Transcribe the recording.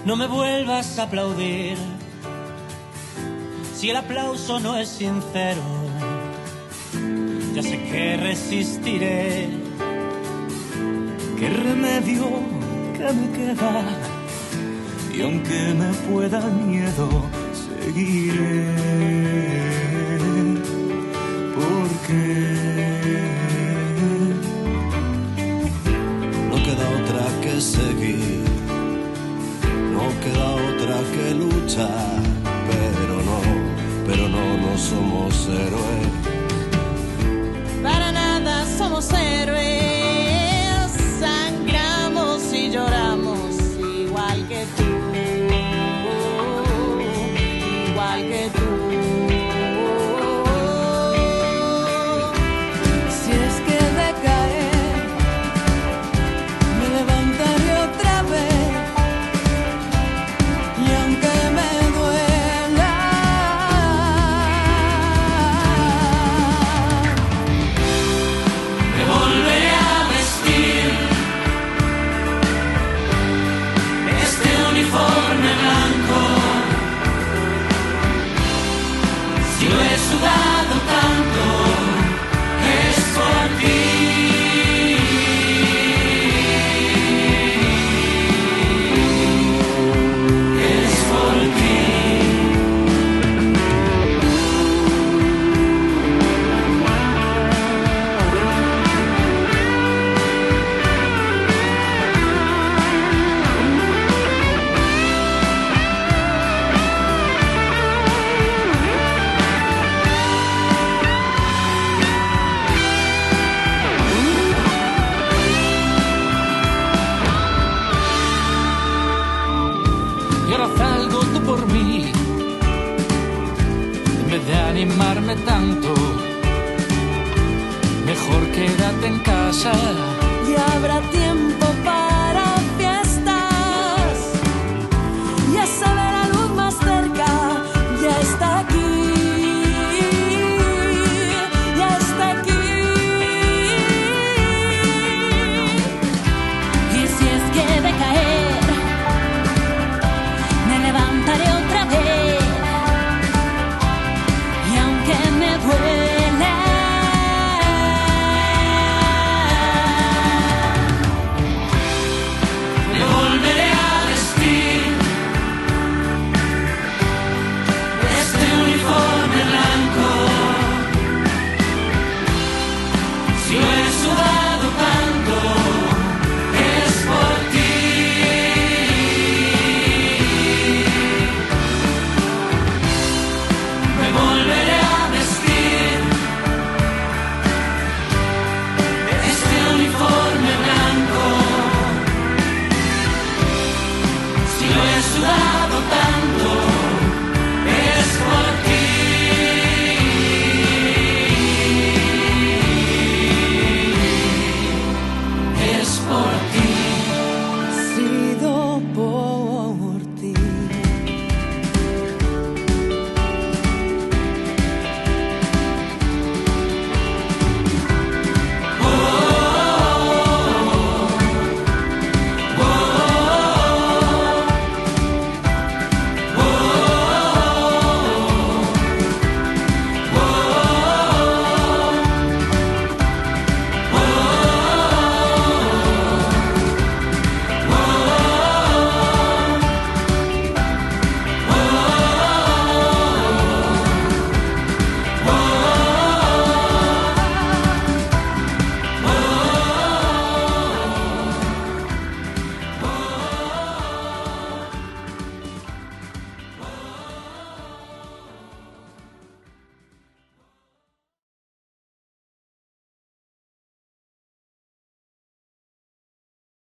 no me vuelvas a aplaudir. Si el aplauso no es sincero, ya sé que resistiré. ¿Qué remedio que me queda? Y aunque me pueda miedo, seguiré. Porque no queda otra que seguir, no queda otra que luchar, pero no somos héroes. Para nada somos héroes, sangramos y lloramos igual que tú, igual que tú. Si es que de caer me levantaré otra vez, y aunque me duela, Me volveré a vestir este uniforme blanco. Si lo he sudado tanto, es por ti. Es por ti. Y ahora haz algo tú por mí, en vez de animarme tanto, mejor quédate en casa. y habrá tiempo para fiestas. Ya se ve la luz más cerca, ya está aquí, ya está aquí. Y si es que de caer me levantaré otra vez, y aunque me duela, Me volveré a vestir este uniforme blanco. Si lo he sudado tanto, es por ti. Me volveré a vestir este uniforme blanco. Si lo he sudado